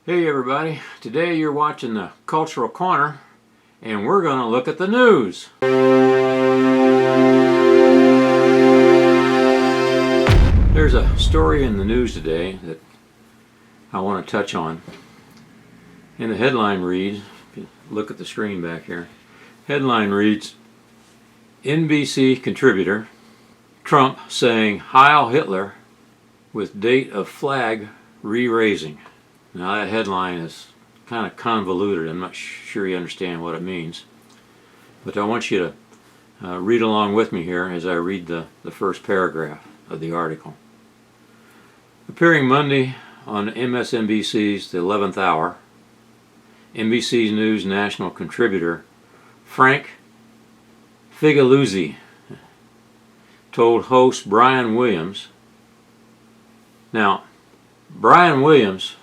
Hey everybody, today you're watching the Cultural Corner and we're going to look at the news. There's a story in the news today that I want to touch on. And the headline reads, if you look at the screen back here, headline reads, NBC contributor, Trump saying Heil Hitler with date of flag re-raising. Now that headline is kind of convoluted. I'm not sure you understand what it means. But I want you to read along with me here as I read the first paragraph of the article. Appearing Monday on MSNBC's The 11th Hour, NBC News national contributor Frank Figliuzzi told host Brian Williams. Now, Brian Williams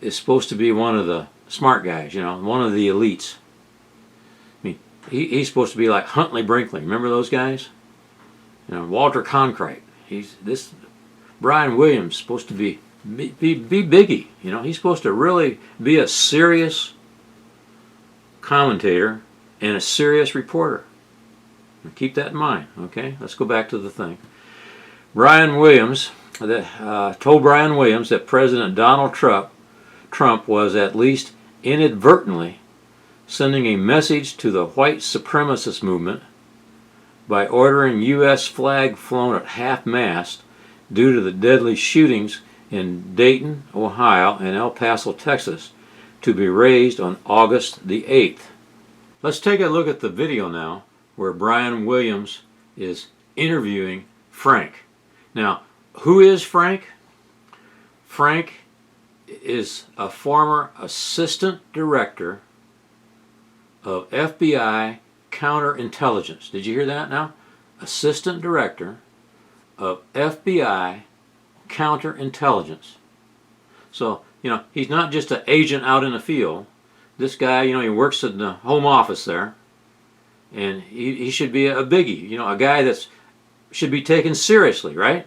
is supposed to be one of the smart guys, you know, one of the elites. I mean, he's supposed to be like Huntley Brinkley. Remember those guys? You know, Walter Cronkite. Brian Williams supposed to be biggie. You know, he's supposed to really be a serious commentator and a serious reporter. Now keep that in mind. Okay, let's go back to the thing. Brian Williams told Brian Williams that President Donald Trump was at least inadvertently sending a message to the white supremacist movement by ordering U.S. flag flown at half-mast due to the deadly shootings in Dayton, Ohio, and El Paso, Texas, to be raised on August the 8th. Let's take a look at the video now where Brian Williams is interviewing Frank. Now, who is Frank? Frank is a former assistant director of FBI counterintelligence. Did you hear that now? Assistant director of FBI counterintelligence. So, you know, he's not just an agent out in the field. This guy, you know, he works in the home office there. And he should be a biggie, you know, a guy that should be taken seriously, right?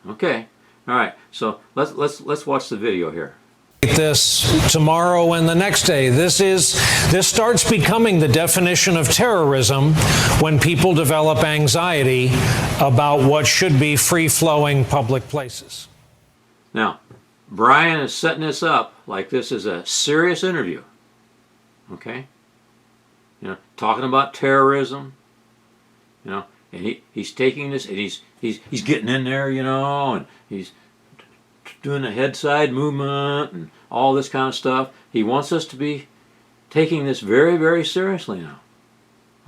Okay. All right, so let's watch the video here. This tomorrow and the next day. This starts becoming the definition of terrorism when people develop anxiety about what should be free-flowing public places. Now, Brian is setting this up like this is a serious interview. Okay? You know, talking about terrorism, you know, and he's taking this and he's getting in there, you know, and he's doing the head-side movement and all this kind of stuff. He wants us to be taking this very, very seriously now.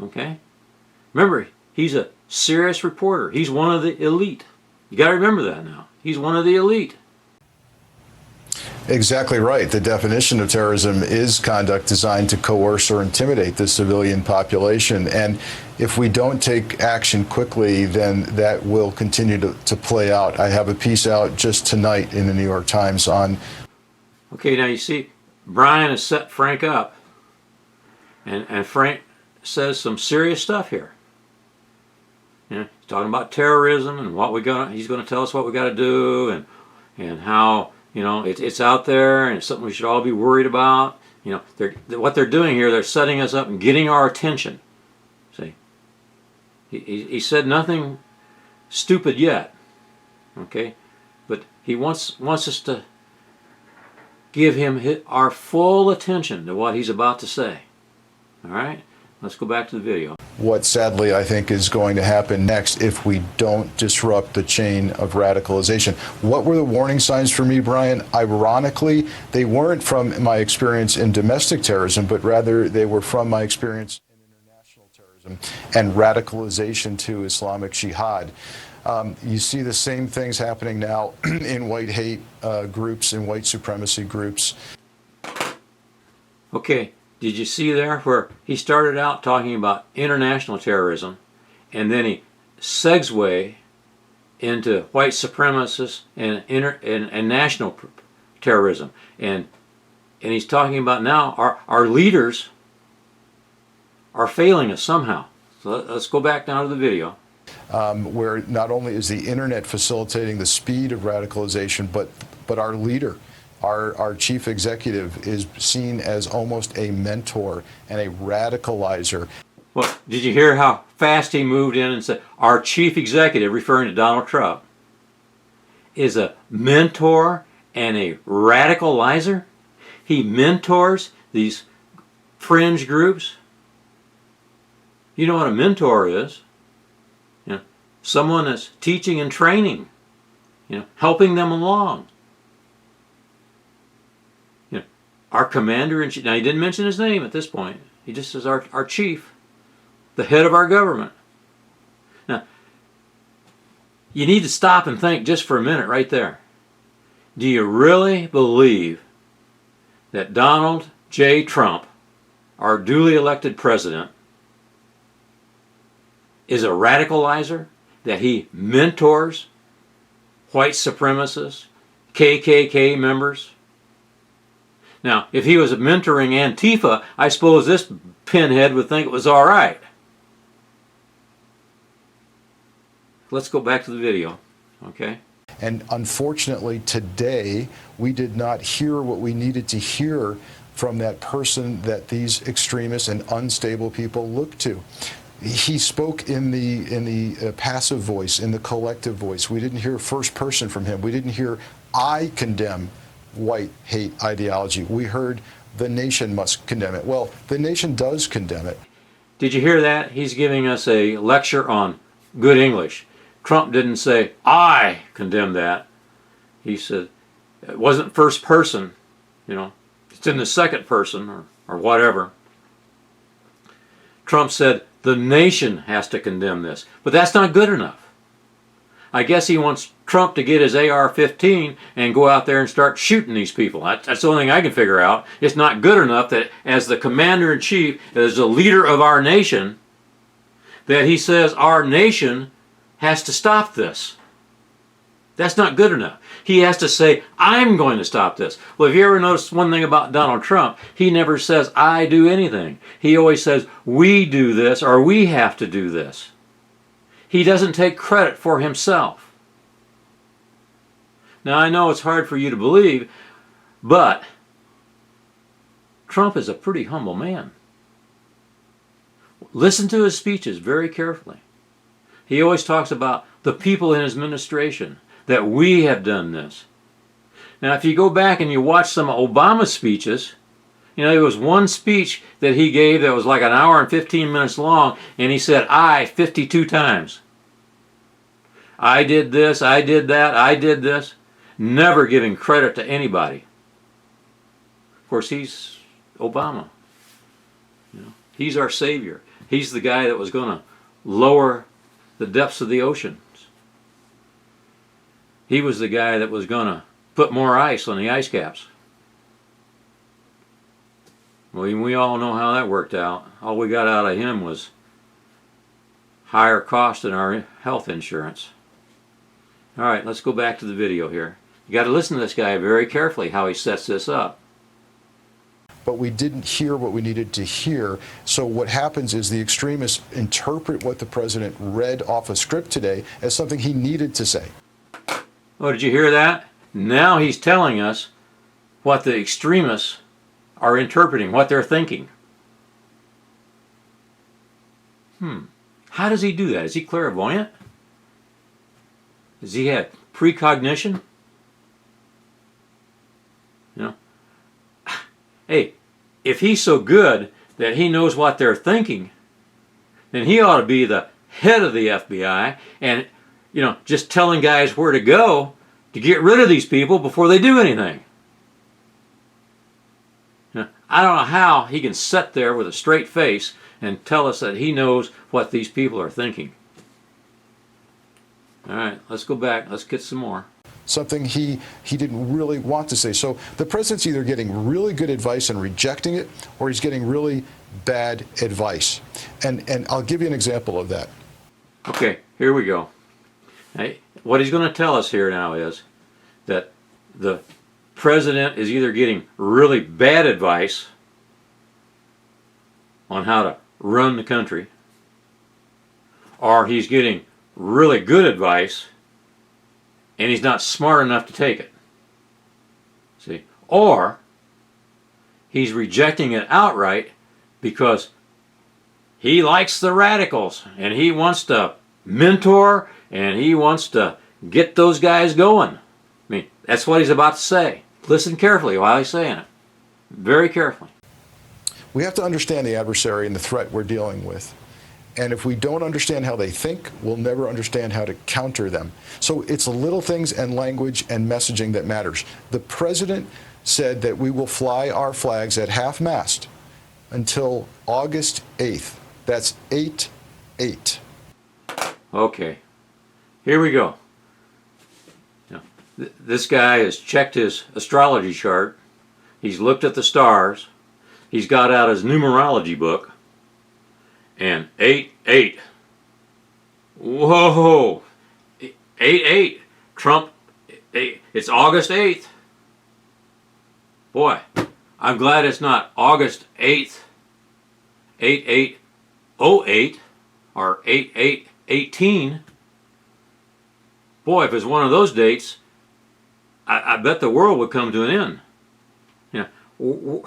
Okay? Remember, he's a serious reporter. He's one of the elite. You got to remember that now. He's one of the elite. Exactly right. The definition of terrorism is conduct designed to coerce or intimidate the civilian population. And if we don't take action quickly, then that will continue to play out. I have a piece out just tonight in the New York Times on... Okay, now you see, Brian has set Frank up. And Frank says some serious stuff here. You know, he's talking about terrorism and what he's going to tell us what we got to do and how... You know, it's out there, and it's something we should all be worried about. You know, what they're doing here, they're setting us up and getting our attention. See, he said nothing stupid yet, okay? But he wants us to give him our full attention to what he's about to say. All right? Let's go back to the video. What sadly I think is going to happen next if we don't disrupt the chain of radicalization. What were the warning signs for me, Brian? Ironically, they weren't from my experience in domestic terrorism, but rather they were from my experience in international terrorism and radicalization to Islamic Jihad. You see the same things happening now in white hate groups and white supremacy groups. Okay. Did you see there where he started out talking about international terrorism and then he segued into white supremacists and national terrorism. And he's talking about now our leaders are failing us somehow. So let's go back now to the video. Where not only is the internet facilitating the speed of radicalization, but our leader Our chief executive is seen as almost a mentor and a radicalizer. Well, did you hear how fast he moved in and said, our chief executive, referring to Donald Trump, is a mentor and a radicalizer? He mentors these fringe groups. You know what a mentor is? You know, someone that's teaching and training, helping them along. Our commander-in-chief, now he didn't mention his name at this point. He just says our chief, the head of our government. Now, you need to stop and think just for a minute right there. Do you really believe that Donald J. Trump, our duly elected president, is a radicalizer? That he mentors white supremacists, KKK members? Now, if he was mentoring Antifa, I suppose this pinhead would think it was all right. Let's go back to the video, okay? And unfortunately, today, we did not hear what we needed to hear from that person that these extremists and unstable people look to. He spoke in the passive voice, in the collective voice. We didn't hear first person from him. We didn't hear, I condemn white hate ideology. We heard the nation must condemn it. Well, the nation does condemn it. Did you hear that? He's giving us a lecture on good English. Trump didn't say, I condemn that. He said, it wasn't first person, it's in the second person or whatever. Trump said, the nation has to condemn this. But that's not good enough. I guess he wants Trump to get his AR-15 and go out there and start shooting these people. That's the only thing I can figure out. It's not good enough that as the commander-in-chief, as the leader of our nation, that he says our nation has to stop this. That's not good enough. He has to say, I'm going to stop this. Well, if you ever noticed one thing about Donald Trump, he never says, I do anything. He always says, we do this or we have to do this. He doesn't take credit for himself. Now, I know it's hard for you to believe, but Trump is a pretty humble man. Listen to his speeches very carefully. He always talks about the people in his administration, that we have done this. Now, if you go back and you watch some of Obama's speeches, there was one speech that he gave that was like an hour and 15 minutes long, and he said, I 52 times. I did this, I did that, I did this. Never giving credit to anybody. Of course, he's Obama. He's our savior. He's the guy that was going to lower the depths of the oceans. He was the guy that was going to put more ice on the ice caps. Well, we all know how that worked out. All we got out of him was higher cost in our health insurance. All right, let's go back to the video here. You got to listen to this guy very carefully, how he sets this up. But we didn't hear what we needed to hear. So what happens is the extremists interpret what the president read off a script today as something he needed to say. Oh, did you hear that? Now he's telling us what the extremists are interpreting, what they're thinking. How does he do that? Is he clairvoyant? Does he have precognition? Hey, if he's so good that he knows what they're thinking, then he ought to be the head of the FBI and, just telling guys where to go to get rid of these people before they do anything. I don't know how he can sit there with a straight face and tell us that he knows what these people are thinking. All right, let's go back. Let's get some more. Something he didn't really want to say. So the president's either getting really good advice and rejecting it, or he's getting really bad advice. And I'll give you an example of that. Okay, here we go. Hey, what he's going to tell us here now is that the president is either getting really bad advice on how to run the country, or he's getting really good advice and he's not smart enough to take it. See, or he's rejecting it outright because he likes the radicals and he wants to mentor and he wants to get those guys going. I mean, that's what he's about to say. Listen carefully while he's saying it. Very carefully. We have to understand the adversary and the threat we're dealing with. And if we don't understand how they think, we'll never understand how to counter them. So it's the little things and language and messaging that matters. The president said that we will fly our flags at half-mast until August 8th. That's 8/8. Okay, here we go. Now, this guy has checked his astrology chart. He's looked at the stars. He's got out his numerology book. And 8/8. Whoa! 8/8. Trump. It's August 8th. Boy, I'm glad it's not August 8th, 8808 or 8818. Boy, if it's one of those dates, I bet the world would come to an end. You know,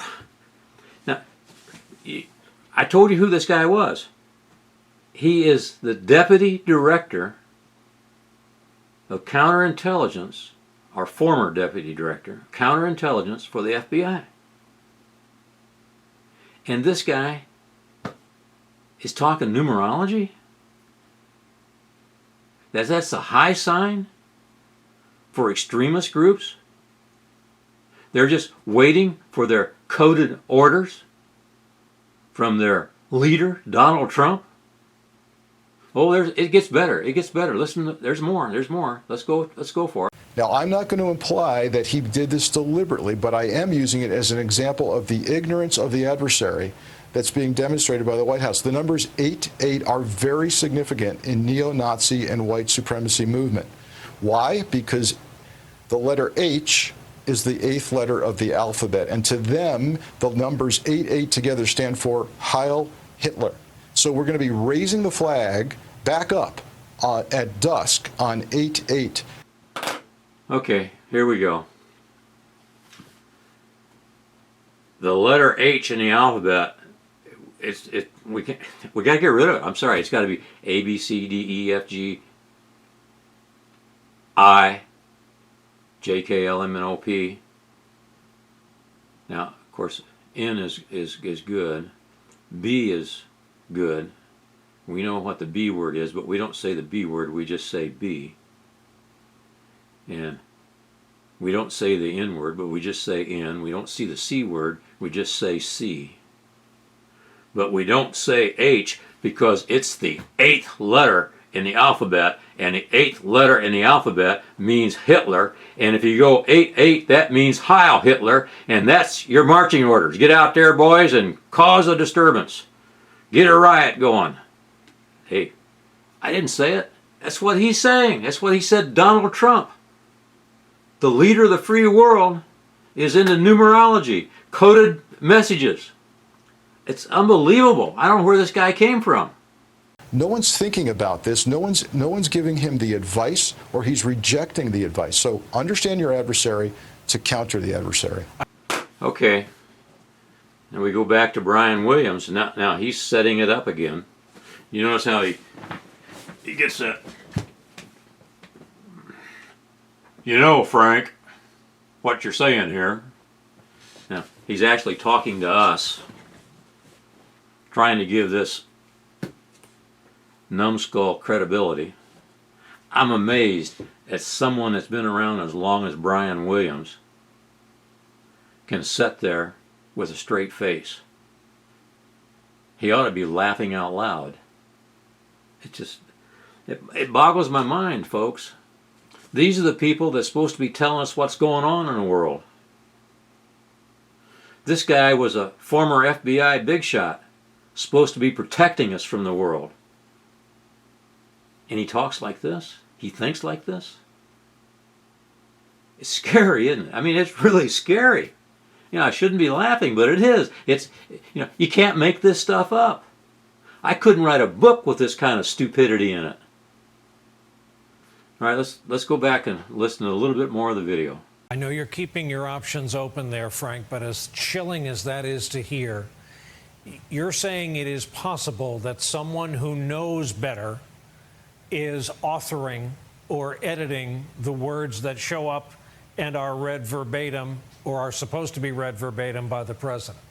now, I told you who this guy was. He is the Deputy Director of Counterintelligence, our former Deputy Director, Counterintelligence for the FBI. And this guy is talking numerology? That's the high sign for extremist groups? They're just waiting for their coded orders from their leader, Donald Trump? Oh, it gets better. It gets better. Listen, there's more. There's more. Let's go for it. Now, I'm not going to imply that he did this deliberately, but I am using it as an example of the ignorance of the adversary that's being demonstrated by the White House. The numbers 8/8 are very significant in neo-Nazi and white supremacy movement. Why? Because the letter H is the 8th letter of the alphabet, and to them, the numbers 8/8 together stand for Heil Hitler. So we're going to be raising the flag back up at dusk on 8/8. Okay, here we go. The letter H in the alphabet, we got to get rid of it. I'm sorry, it's got to be A, B, C, D, E, F, G, I, J, K, L, M, N, O, P. Now, of course, N is good. B is good. We know what the B word is, but we don't say the B word, we just say B. And we don't say the N word, but we just say N. We don't see the C word, we just say C. But we don't say H because it's the 8th letter in the alphabet, and the 8th letter in the alphabet means Hitler. And if you go 8/8, that means Heil Hitler, and that's your marching orders. Get out there, boys, and cause a disturbance. Get a riot going. Hey, I didn't say it. That's what he's saying. That's what he said, Donald Trump. The leader of the free world is into numerology, coded messages. It's unbelievable. I don't know where this guy came from. No one's thinking about this. No one's giving him the advice, or he's rejecting the advice. So understand your adversary to counter the adversary. Okay. Now we go back to Brian Williams. Now he's setting it up again. You notice how he gets that. You know, Frank, what you're saying here. Now, he's actually talking to us, trying to give this numbskull credibility. I'm amazed at someone that's been around as long as Brian Williams can sit there with a straight face. He ought to be laughing out loud. It boggles my mind, folks. These are the people that's supposed to be telling us what's going on in the world. This guy was a former FBI big shot, supposed to be protecting us from the world. And he talks like this? He thinks like this? It's scary, isn't it? I mean, it's really scary. You know, I shouldn't be laughing, but it is. It's, you know, you can't make this stuff up. I couldn't write a book with this kind of stupidity in it. All right, let's go back and listen to a little bit more of the video. I know you're keeping your options open there, Frank, but as chilling as that is to hear, you're saying it is possible that someone who knows better is authoring or editing the words that show up and are read verbatim or are supposed to be read verbatim by the president.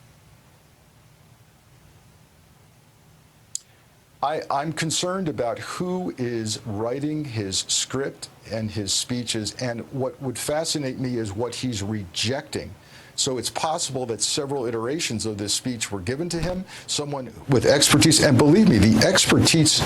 I'm concerned about who is writing his script and his speeches, and what would fascinate me is what he's rejecting. So it's possible that several iterations of this speech were given to him, someone with expertise, and believe me, the expertise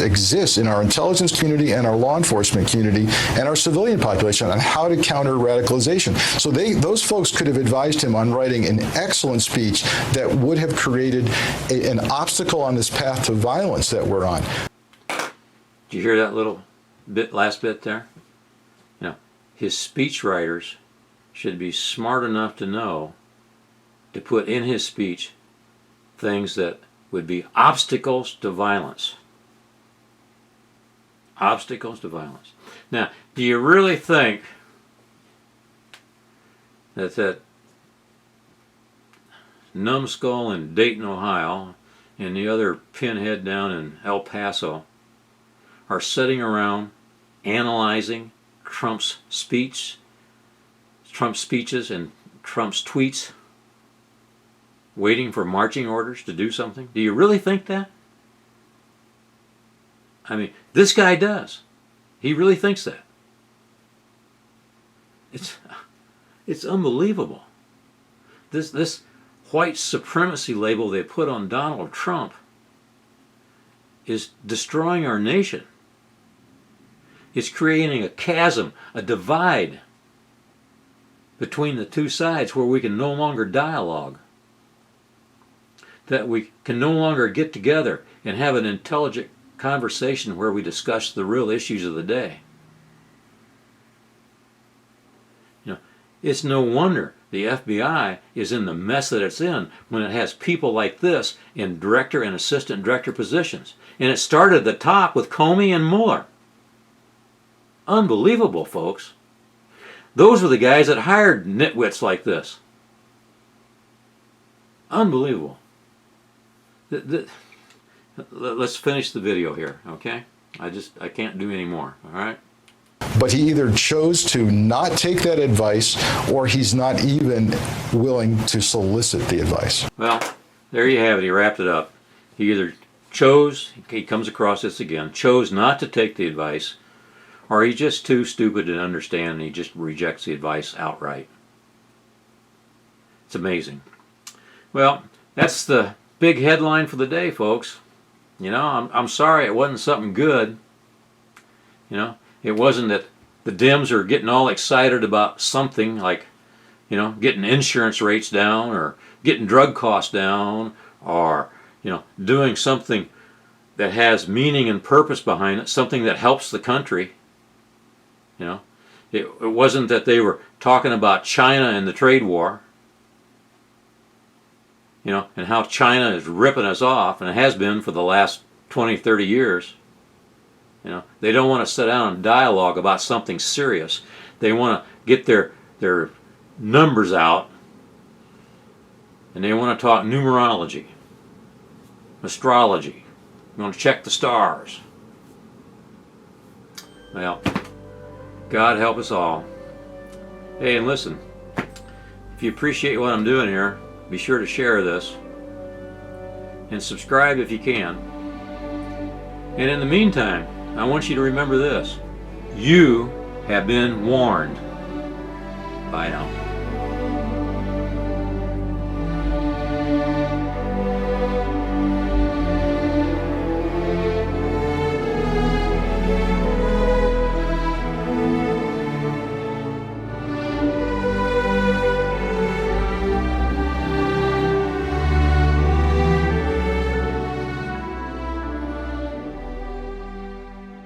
exists in our intelligence community and our law enforcement community and our civilian population on how to counter radicalization. So those folks could have advised him on writing an excellent speech that would have created an obstacle on this path to violence that we're on. Did you hear that little last bit there? You know, his speechwriters should be smart enough to know to put in his speech things that would be obstacles to violence. Obstacles to violence. Now, do you really think that numbskull in Dayton, Ohio, and the other pinhead down in El Paso are sitting around analyzing Trump's speeches and Trump's tweets, waiting for marching orders to do something? Do you really think that? I mean, this guy does. He really thinks that. It's unbelievable. This white supremacy label they put on Donald Trump is destroying our nation. It's creating a chasm, a divide between the two sides where we can no longer dialogue, that we can no longer get together and have an intelligent conversation where we discuss the real issues of the day. You know, it's no wonder the FBI is in the mess that it's in when it has people like this in director and assistant director positions. And it started at the top with Comey and Mueller. Unbelievable, folks. Those were the guys that hired nitwits like this. Unbelievable. Let's finish the video here, okay? I can't do any more, all right? But he either chose to not take that advice, or he's not even willing to solicit the advice. Well, there you have it. He wrapped it up. He either chose, he comes across this again, chose not to take the advice, or he's just too stupid to understand and he just rejects the advice outright. It's amazing. Well, that's the big headline for the day, folks. You know, I'm sorry it wasn't something good. You know, it wasn't that the Dems are getting all excited about something like, you know, getting insurance rates down or getting drug costs down or, you know, doing something that has meaning and purpose behind it, something that helps the country. You know, it wasn't that they were talking about China and the trade war, you know, and how China is ripping us off, and it has been for the last 20, 30 years. You know, they don't want to sit down and dialogue about something serious. They want to get their numbers out, and they want to talk numerology, astrology. They want to check the stars. Well, God help us all. Hey, and listen, if you appreciate what I'm doing here, be sure to share this and subscribe if you can. And in the meantime, I want you to remember this. You have been warned. Bye now.